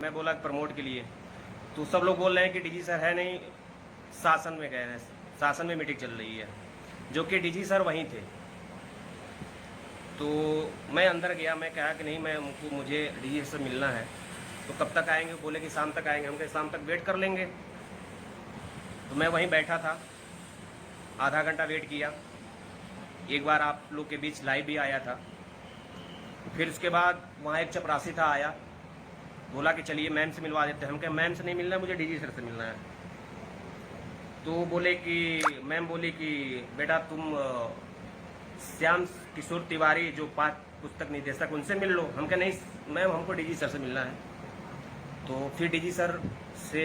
मैं बोला प्रमोट के लिए, तो सब लोग बोल रहे हैं कि डीजी सर है नहीं, शासन में गए हैं, शासन में मीटिंग चल रही है, जो कि डीजी सर वहीं थे। तो मैं अंदर गया, मैं कहा कि नहीं, मुझे डीजी से मिलना है। तो कब तक आएंगे? बोले कि शाम तक आएंगे। हम कहे शाम तक वेट कर लेंगे। तो मैं वहीं बैठा था, आधा घंटा वेट किया। एक बार आप लोग के बीच लाइव भी आया था। फिर उसके बाद वहाँ एक चपरासी था, आया, बोला कि चलिए मैम से मिलवा देते हैं। हम कहे मैम से नहीं मिलना है, मुझे डीजी सर से मिलना है। तो बोले कि मैम बोली कि बेटा तुम श्याम किशोर तिवारी जो पाठ्य पुस्तक निदेशक, उनसे मिल लो। हम कहे नहीं मैम, हमको डीजी सर से मिलना है। तो फिर डीजी सर से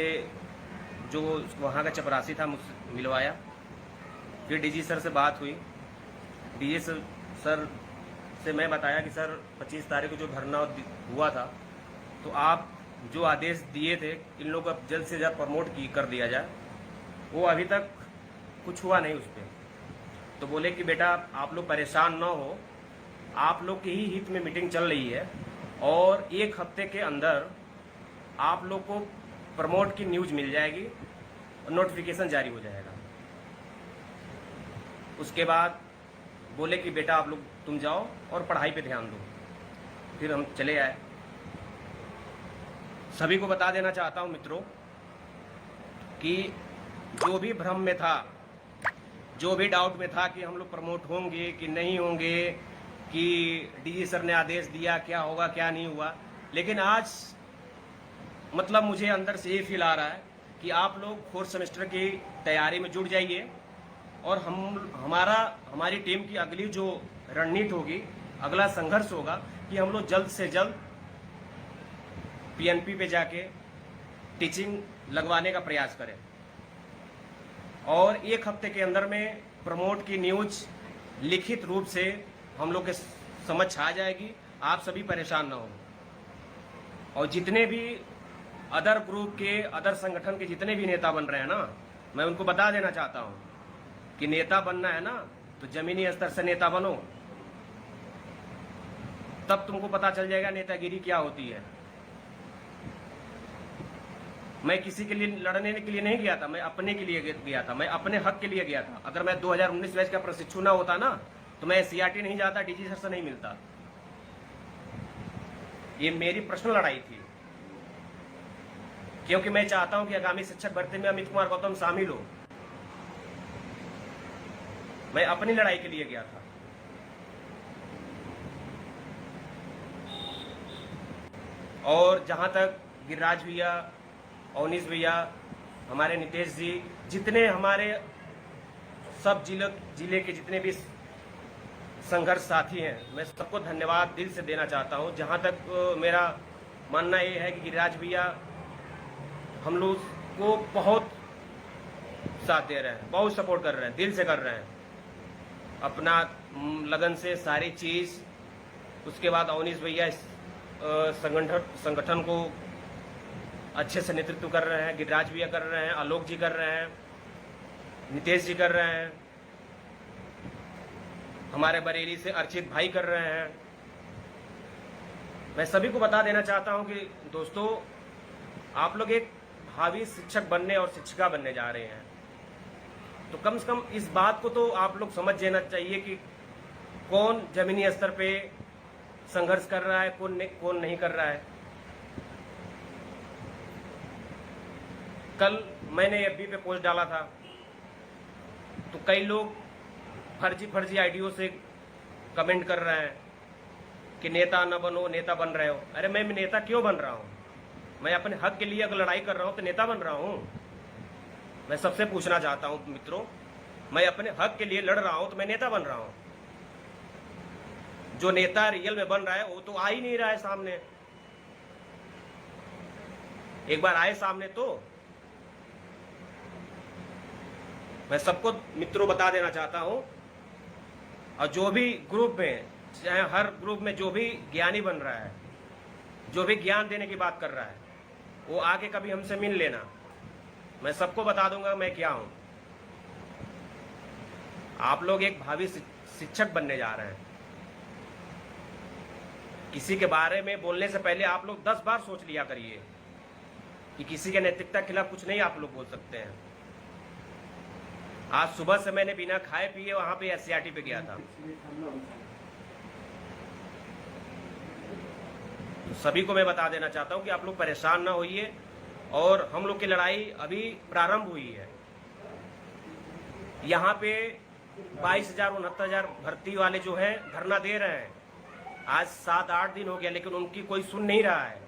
जो वहाँ का चपरासी था मुझसे मिलवाया। फिर डीजी सर से बात हुई। डीजी सर से मैं बताया कि सर 25 तारीख को जो धरना हुआ था, तो आप जो आदेश दिए थे इन लोगों को जल्द से जल्द प्रमोट कर दिया जाए, वो अभी तक कुछ हुआ नहीं उस पर। तो बोले कि बेटा आप लोग परेशान ना हो, आप लोग के ही हित में मीटिंग चल रही है और 1 हफ्ते के अंदर आप लोग को प्रमोट की न्यूज़ मिल जाएगी और नोटिफिकेशन जारी हो जाएगा। उसके बाद बोले कि बेटा आप लोग तुम जाओ और पढ़ाई पे ध्यान दो। फिर हम चले आए। सभी को बता देना चाहता हूं मित्रों कि जो भी भ्रम में था, जो भी डाउट में था कि हम लोग प्रमोट होंगे कि नहीं होंगे, कि डीजी सर ने आदेश दिया, क्या होगा क्या नहीं हुआ, लेकिन आज मतलब मुझे अंदर से ये फील आ रहा है कि आप लोग 4th सेमेस्टर की तैयारी में जुट जाइए और हमारी टीम की अगली जो रणनीति होगी, अगला संघर्ष होगा कि हम लोग जल्द से जल्द पीएनपी पे जाके टीचिंग लगवाने का प्रयास करें और 1 हफ्ते के अंदर में प्रमोट की न्यूज लिखित रूप से हम लोग के समझ आ जाएगी। आप सभी परेशान ना हो। और जितने भी अदर ग्रुप के, अदर संगठन के जितने भी नेता बन रहे हैं ना, मैं उनको बता देना चाहता हूं कि नेता बनना है ना तो जमीनी स्तर से नेता बनो, तब तुमको पता चल जाएगा नेतागिरी क्या होती है। मैं किसी के लिए लड़ने के लिए नहीं गया था, मैं अपने के लिए गया था, मैं अपने हक के लिए गया था। अगर मैं 2019 बैच का प्रशिक्षु ना होता ना तो मैं सीआरटी नहीं जाता, डीजी सर से नहीं मिलता। ये मेरी पर्सनल लड़ाई थी, क्योंकि मैं चाहता हूं कि आगामी शिक्षक भर्ती में अमित कुमार गौतम शामिल हो। मैं अपनी लड़ाई के लिए गया था। और जहां तक गिरिराज भैया, अवनीश भैया, हमारे नितेश जी, जितने हमारे सब जिले के जितने भी संघर्ष साथी हैं, मैं सबको धन्यवाद दिल से देना चाहता हूं। जहां तक मेरा मानना ये है कि गिरिराज भैया हम लोग को बहुत साथ दे रहे हैं, बहुत सपोर्ट कर रहे हैं, दिल से कर रहे हैं अपना लगन से सारी चीज़। उसके बाद अवनीश भैया संगठन को अच्छे से नेतृत्व कर रहे हैं, गिरिराज भैया कर रहे हैं, आलोक जी कर रहे हैं, नितेश जी कर रहे हैं, हमारे बरेली से अर्चित भाई कर रहे हैं। मैं सभी को बता देना चाहता हूं कि दोस्तों, आप लोग एक भावी शिक्षक बनने और शिक्षिका बनने जा रहे हैं, तो कम से कम इस बात को तो आप लोग समझ लेना चाहिए कि कौन जमीनी स्तर पे संघर्ष कर रहा है, कौन नहीं कर रहा है। कल मैंने एफबी पे पोस्ट डाला था, तो कई लोग फर्जी आईडियो से कमेंट कर रहे हैं कि नेता न बनो, नेता बन रहे हो। अरे मैं नेता क्यों बन रहा हूँ? मैं अपने हक के लिए अगर लड़ाई कर रहा हूँ तो नेता बन रहा हूँ? मैं सबसे पूछना चाहता हूँ मित्रों, मैं अपने हक के लिए लड़ रहा हूँ तो मैं नेता बन रहा हूँ? जो नेता रियल में बन रहा है वो तो आ ही नहीं रहा है सामने। एक बार आए सामने तो मैं सबको मित्रों बता देना चाहता हूं। और जो भी ग्रुप में, चाहे हर ग्रुप में जो भी ज्ञानी बन रहा है, जो भी ज्ञान देने की बात कर रहा है, वो आके कभी हमसे मिल लेना। मैं सबको बता दूंगा मैं क्या हूं। आप लोग एक भावी शिक्षक बनने जा रहे हैं। किसी के बारे में बोलने से पहले आप लोग 10 बार सोच लिया करिए कि किसी के नैतिकता के खिलाफ कुछ नहीं आप लोग बोल सकते हैं। आज सुबह से मैंने बिना खाए पिए वहां पे SCRT पे गया था। तो सभी को मैं बता देना चाहता हूं कि आप लोग परेशान ना होइए, और हम लोग की लड़ाई अभी प्रारंभ हुई है। यहाँ पे 22,000 69,000 भर्ती वाले जो हैं धरना दे रहे हैं। आज 7-8 दिन हो गया, लेकिन उनकी कोई सुन नहीं रहा है।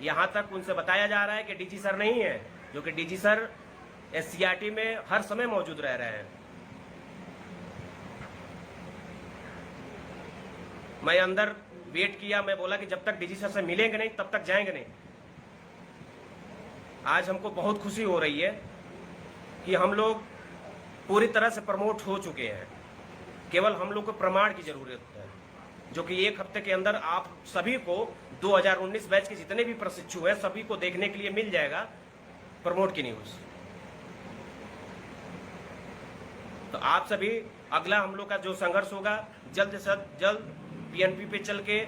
यहाँ तक उनसे बताया जा रहा है कि डीजी सर नहीं है, जो कि डीजी सर SCRT में हर समय मौजूद रह रहे हैं। मैं अंदर वेट किया, मैं बोला कि जब तक डीजी सर से मिलेंगे नहीं तब तक जाएंगे नहीं। आज हमको बहुत खुशी हो रही है कि हम लोग पूरी तरह से प्रमोट हो चुके हैं। केवल हम लोग को प्रमाण की जरूरत है, जो कि एक हफ्ते के अंदर आप सभी को 2019 बैच के जितने भी प्रशिक्षु हैं सभी को देखने के लिए मिल जाएगा प्रमोट की न्यूज। तो आप सभी, अगला हम लोग का जो संघर्ष होगा जल्द से जल्द PNP पे चल के,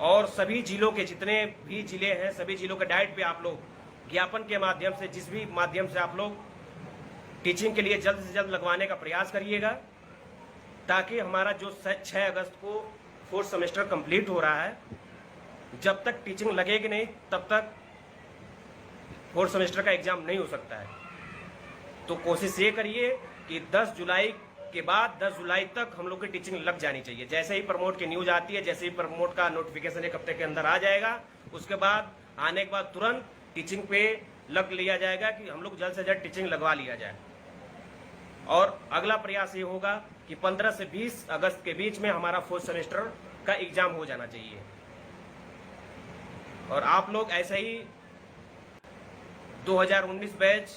और सभी जिलों के जितने भी जिले हैं सभी जिलों के डाइट पे आप लोग ज्ञापन के माध्यम से, जिस भी माध्यम से आप लोग टीचिंग के लिए जल्द से जल्द लगवाने का प्रयास करिएगा, ताकि हमारा जो 6 अगस्त को 4th सेमेस्टर कंप्लीट हो रहा है, जब तक टीचिंग लगेगी नहीं तब तक 4th सेमेस्टर का एग्जाम नहीं हो सकता है। तो कोशिश ये करिए कि 10 जुलाई के बाद 10 जुलाई तक हम लोग की टीचिंग लग जानी चाहिए। जैसे ही प्रमोट की न्यूज आती है, जैसे ही प्रमोट का नोटिफिकेशन एक हफ्ते के अंदर आ जाएगा, उसके बाद आने के बाद तुरंत टीचिंग पे लग लिया जाएगा कि हम लोग जल्द से जल्द टीचिंग लगवा लिया जाए। और अगला प्रयास ये होगा कि 15 से 20 अगस्त के बीच में हमारा 4th सेमेस्टर का एग्जाम हो जाना चाहिए। और आप लोग ऐसे ही 2019 बैच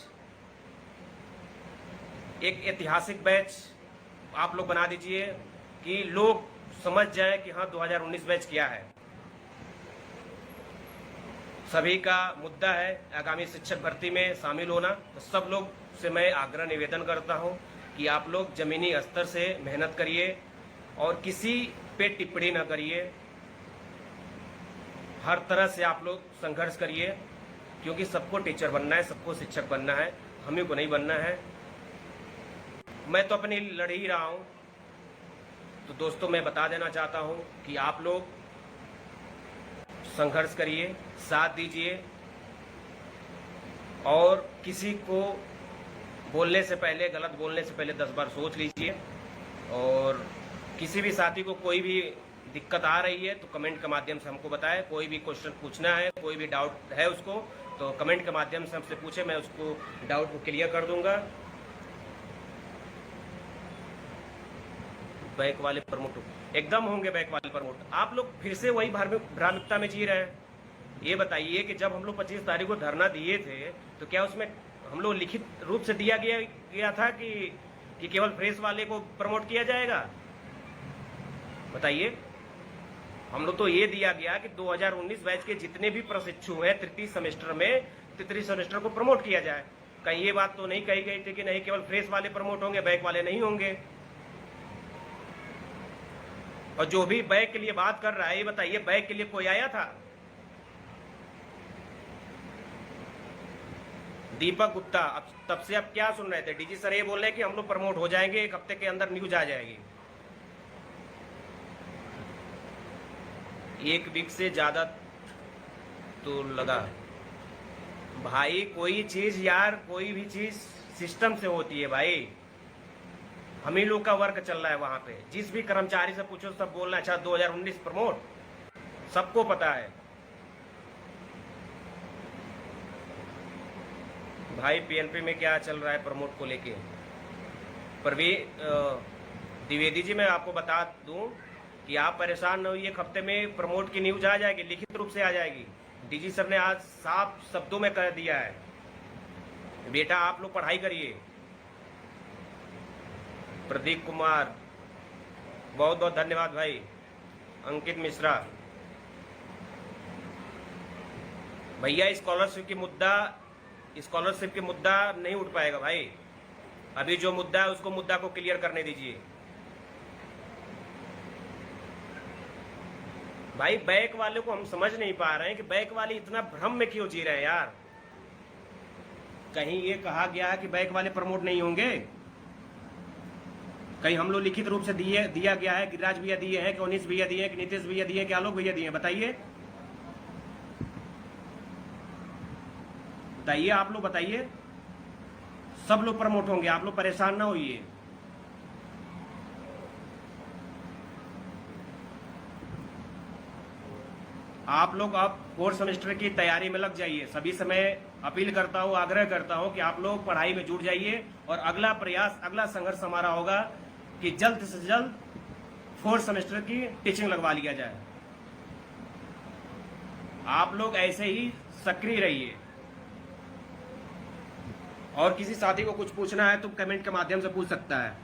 एक ऐतिहासिक बैच आप लोग बना दीजिए कि लोग समझ जाएं कि हाँ 2019 बैच क्या है। सभी का मुद्दा है आगामी शिक्षक भर्ती में शामिल होना। तो सब लोग से मैं आग्रह निवेदन करता हूं कि आप लोग जमीनी स्तर से मेहनत करिए और किसी पे टिप्पणी न करिए। हर तरह से आप लोग संघर्ष करिए, क्योंकि सबको टीचर बनना है, सबको शिक्षक बनना है, हमें को नहीं बनना है। मैं तो अपनी लड़ ही रहा हूं। तो दोस्तों मैं बता देना चाहता हूं कि आप लोग संघर्ष करिए, साथ दीजिए, और किसी को बोलने से पहले, गलत बोलने से पहले 10 बार सोच लीजिए। और किसी भी साथी को कोई भी दिक्कत आ रही है तो कमेंट के माध्यम से हमको बताएं। कोई भी क्वेश्चन पूछना है, कोई भी डाउट है उसको, तो कमेंट के माध्यम से हमसे पूछे, मैं उसको डाउट को क्लियर कर दूंगा। बैक वाले प्रमोट एकदम होंगे, बैक वाले प्रमोट। आप लोग फिर से वही भ्रामिकता में जी रहे हैं। ये बताइए कि जब हम लोग 25 तारीख को धरना दिए थे तो क्या उसमें हम लोग लिखित रूप से दिया गया था कि केवल फ्रेश वाले को प्रमोट किया जाएगा? बताइए। हम लोग तो ये दिया गया कि 2019 बैच के जितने भी प्रशिक्षु हैं तृतीय सेमेस्टर में, तृतीय सेमेस्टर को प्रमोट किया जाए। कहीं ये बात तो नहीं कही गई थी कि नहीं केवल फ्रेश वाले प्रमोट होंगे, बैक वाले नहीं होंगे। और जो भी बैक के लिए बात कर रहा है, ये बताइए बैक के लिए कोई आया था? दीपक गुप्ता। अब तब से आप क्या सुन रहे थे? डीजी सर ये बोल रहे हैं कि हम लोग प्रमोट हो जाएंगे, एक हफ्ते के अंदर न्यूज आ जाएगी। 1 वीक से ज्यादा तो लगा भाई। कोई चीज यार, कोई भी चीज सिस्टम से होती है भाई। हम ही लोग का वर्क चल रहा है वहां पे। जिस भी कर्मचारी से पूछो सब बोलना अच्छा 2019 प्रमोट, सबको पता है भाई। PNP में क्या चल रहा है प्रमोट को लेके? द्विवेदी जी, मैं आपको बता दूं कि आप परेशान न होइए, एक हफ्ते में प्रमोट की न्यूज आ जाएगी, लिखित रूप से आ जाएगी। डीजी सर ने आज साफ शब्दों में कह दिया है, बेटा आप लोग पढ़ाई करिए। प्रदीप कुमार, बहुत बहुत धन्यवाद भाई। अंकित मिश्रा, भैया स्कॉलरशिप के मुद्दा नहीं उठ पाएगा भाई। अभी जो मुद्दा है उसको मुद्दा को क्लियर करने दीजिए भाई। बैक वाले को हम समझ नहीं पा रहे हैं कि बैक वाले इतना भ्रम में क्यों जी रहे हैं यार। कहीं ये कहा गया है कि बैक वाले प्रमोट नहीं होंगे? कहीं हम लोग लिखित रूप से दिया गया है? गिरिराज भैया दिए हैं, कि उनीश भैया दिए हैं, कि नीतीश भैया दिए हैं, कि आलोक भैया दिए हैं? बताइए बताइए, आप लोग बताइए। सब लोग प्रमोट होंगे, आप लोग परेशान ना होइए। आप लोग अब 4th सेमेस्टर की तैयारी में लग जाइए। सभी से मैं अपील करता हूं, आग्रह करता हूं कि आप लोग पढ़ाई में जुट जाइए और अगला प्रयास, अगला संघर्ष हमारा होगा कि जल्द से जल्द 4th सेमेस्टर की टीचिंग लगवा लिया जाए। आप लोग ऐसे ही सक्रिय रहिए। और किसी साथी को कुछ पूछना है तो कमेंट के माध्यम से पूछ सकता है।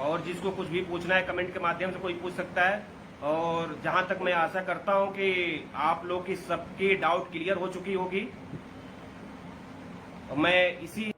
और जिसको कुछ भी पूछना है कमेंट के माध्यम से कोई पूछ सकता है। और जहां तक मैं आशा करता हूं कि आप लोग की सबकी डाउट क्लियर हो चुकी होगी। मैं इसी